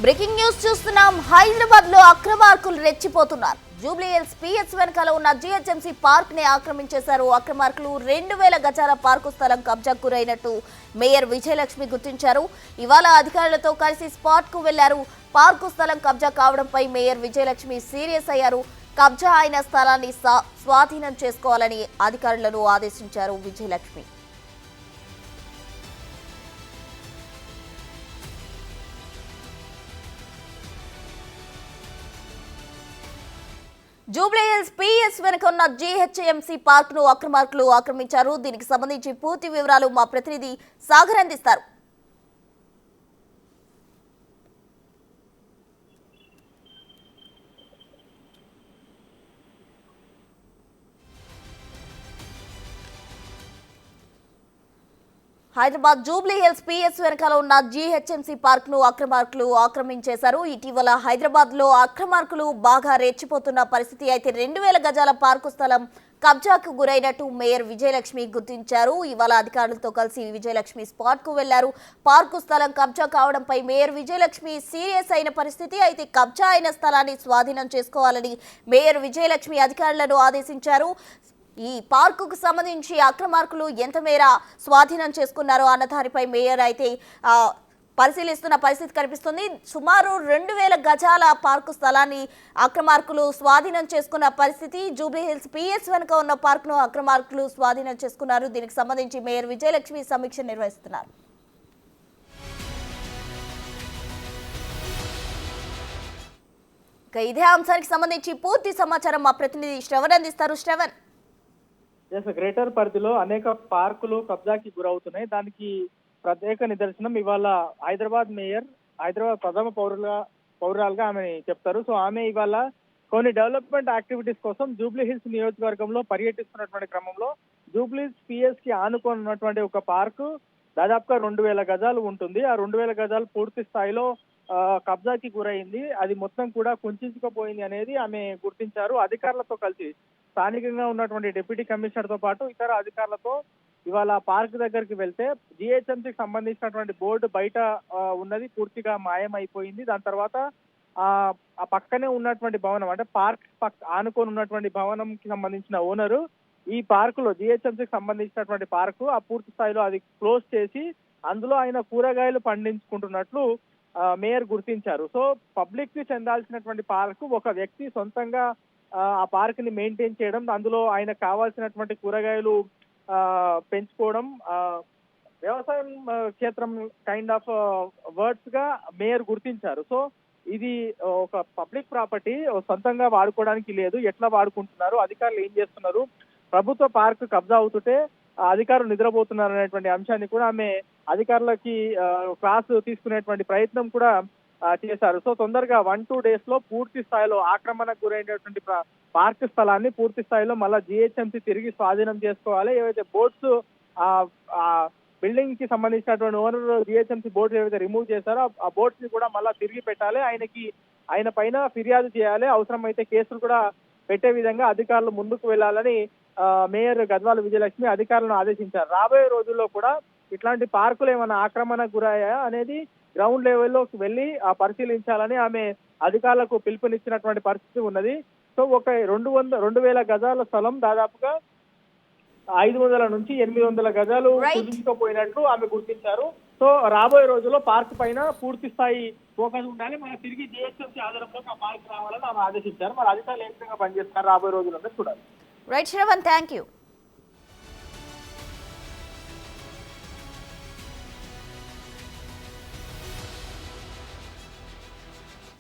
Breaking news చూస్తున్నాం. హైదరాబాద్ లో అక్రమార్కులు రెచ్చిపోతున్నారు. Jubilee Hills PS వెనకాల ఉన్న జిహెచ్ఎంసీ పార్క్ ని ఆక్రమించేశారు. అక్రమార్కులు 2000 గజాల పార్కు స్థలం కబ్జాకు గురైనట్టు మేయర్ విజయలక్ష్మి గుర్తించారు. ఇవాళ అధికారులతో కలిసి స్పాట్ కు వెళ్లారు. పార్కు స్థలం కబ్జా కావడంపై మేయర్ విజయలక్ష్మి సీరియస్ అయ్యారు. కబ్జా అయిన స్థలాన్ని స్వాధీనం చేసుకోవాలని అధికారులను ఆదేశించారు విజయలక్ష్మి. జూబ్లీహిల్స్ పిఎస్ వెనుక ఉన్న జిహెచ్ఎంసీ పార్క్ ను అక్రమార్కులు ఆక్రమించారు. దీనికి సంబంధించి పూర్తి వివరాలు మా ప్రతినిధి సాగర్ అందిస్తారు. హైదరాబాద్ జూబ్లీహిల్స్ పిఎస్ వెనకాల ఉన్న జిహెచ్ఎంసీ పార్క్ ను అక్రమార్కులు ఆక్రమించేశారు. ఇటీవల హైదరాబాద్ లో అక్రమార్కులు బాగా రెచ్చిపోతున్న పరిస్థితి. అయితే 2000 గజాల పార్కు స్థలం కబ్జాకు గురైనట్టు మేయర్ విజయలక్ష్మి గుర్తించారు. ఇవాళ అధికారులతో కలిసి విజయలక్ష్మి స్పాట్ కు వెళ్లారు. పార్కు స్థలం కబ్జా కావడంపై మేయర్ విజయలక్ష్మి సీరియస్ అయిన పరిస్థితి. అయితే కబ్జా అయిన స్థలాన్ని స్వాధీనం చేసుకోవాలని మేయర్ విజయలక్ష్మి అధికారులను ఆదేశించారు. ఈ పార్కుకు సంబంధించి అక్రమార్కులు ఎంత మేర స్వాధీనం చేసుకున్నారో అన్న దానిపై మేయర్ అయితే పరిశీలిస్తున్న పరిస్థితి కనిపిస్తుంది. సుమారు 2000 గజాల పార్కు స్థలాన్ని అక్రమార్కులు స్వాధీనం చేసుకున్న పరిస్థితి. జూబ్లీహిల్స్ పిఎస్ వెనుక ఉన్న పార్కును అక్రమార్కులు స్వాధీనం చేసుకున్నారు. దీనికి సంబంధించి మేయర్ విజయలక్ష్మి సమీక్ష నిర్వహిస్తున్నారు. ఇదే అంశానికి సంబంధించి పూర్తి సమాచారం మా ప్రతినిధి శ్రవణ్ అందిస్తారు. శ్రవణ్, గ్రేటర్ పరిధిలో అనేక పార్కులు కబ్జాకి గురవుతున్నాయి. దానికి ప్రత్యేక నిదర్శనం ఇవాళ హైదరాబాద్ మేయర్, హైదరాబాద్ ప్రథమ పౌరాలుగా ఆమె చెప్తారు. సో ఆమె ఇవాళ కొన్ని డెవలప్మెంట్ యాక్టివిటీస్ కోసం జూబ్లీహిల్స్ నియోజకవర్గంలో పర్యటిస్తున్నటువంటి క్రమంలో జూబ్లీహిల్స్ పిఎస్ కి ఆనుకొని ఉన్నటువంటి ఒక పార్కు దాదాపుగా 2000 గజాలు ఉంటుంది. ఆ 2000 గజాలు పూర్తి స్థాయిలో కబ్జాకి గురైంది. అది మొత్తం కూడా కుంచుకుపోయింది అనేది ఆమె గుర్తించారు. అధికారులతో కలిసి స్థానికంగా ఉన్నటువంటి డిప్యూటీ కమిషనర్ తో పాటు ఇతర అధికారులతో ఇవాళ పార్క్ దగ్గరికి వెళ్తే జిహెచ్ఎంసీకి సంబంధించినటువంటి బోర్డు బయట ఉన్నది పూర్తిగా మాయమైపోయింది. దాని తర్వాత ఆ పక్కనే ఉన్నటువంటి భవనం, అంటే పార్క్ ఆనుకొని ఉన్నటువంటి భవనం కి సంబంధించిన ఓనరు ఈ పార్కులో జిహెచ్ఎంసీకి సంబంధించినటువంటి పార్కు ఆ పూర్తి స్థాయిలో అది క్లోజ్ చేసి అందులో ఆయన కూరగాయలు పండించుకుంటున్నట్లు మేయర్ గుర్తించారు. సో పబ్లిక్ కి చెందాల్సినటువంటి పార్కు ఒక వ్యక్తి సొంతంగా ఆ పార్క్ ని మెయింటైన్ చేయడం, అందులో ఆయనకు కావాల్సినటువంటి కూరగాయలు పెంచుకోవడం, వ్యవసాయం క్షేత్రం కైండ్ ఆఫ్ వర్డ్స్ గా మేయర్ గుర్తించారు. సో ఇది ఒక పబ్లిక్ ప్రాపర్టీ, సొంతంగా వాడుకోవడానికి లేదు. ఎట్లా వాడుకుంటున్నారు, అధికారులు ఏం చేస్తున్నారు, ప్రభుత్వ పార్క్ కబ్జా అవుతుంటే అధికారులు నిద్రపోతున్నారు అనేటువంటి అంశాన్ని కూడా ఆమె అధికారులకి క్లాస్ తీసుకునేటువంటి ప్రయత్నం కూడా చేశారు. సో తొందరగా 1-2 days లో పూర్తి స్థాయిలో ఆక్రమణకు గురైనటువంటి పార్క్ స్థలాన్ని పూర్తి స్థాయిలో మళ్ళీ జిహెచ్ఎంసీ తిరిగి స్వాధీనం చేసుకోవాలి. ఏవైతే బోర్డ్స్ బిల్డింగ్ కి సంబంధించినటువంటి ఓనర్ జిహెచ్ఎంసీ బోర్డ్స్ ఏవైతే రిమూవ్ చేశారో ఆ బోర్డ్స్ ని కూడా మళ్ళీ తిరిగి పెట్టాలి. ఆయన పైన ఫిర్యాదు చేయాలి. అవసరమైతే కేసులు కూడా పెట్టే విధంగా అధికారులు ముందుకు వెళ్లాలని మేయర్ గద్వాల విజయలక్ష్మి అధికారులను ఆదేశించారు. రాబోయే రోజుల్లో కూడా ఇట్లాంటి పార్కులు ఏమైనా ఆక్రమణకు గురయ్యాయా అనేది గ్రౌండ్ లెవెల్లోకి వెళ్లి పరిశీలించాలని ఆమె అధికారులకు పిలుపునిచ్చినటువంటి పరిస్థితి ఉన్నది. సో ఒక 2000 గజాల స్థలం దాదాపుగా 500 నుంచి 800 గజాలు కుదించుకుపోయినట్లు ఆమె గుర్తించారు. సో రాబోయే రోజుల్లో పార్క్ పైన పూర్తి స్థాయి ఫోకస్ ఉండాలి. మన తిరిగి జిహెచ్ఎంసీ ఆధారంలో ఆ పార్క్ రావాలని ఆమె ఆదేశించారు. మరి అధికారులు ఏ విధంగా పనిచేస్తారు రాబోయే రోజుల్లో చూడాలి. Right Shravan, thank you.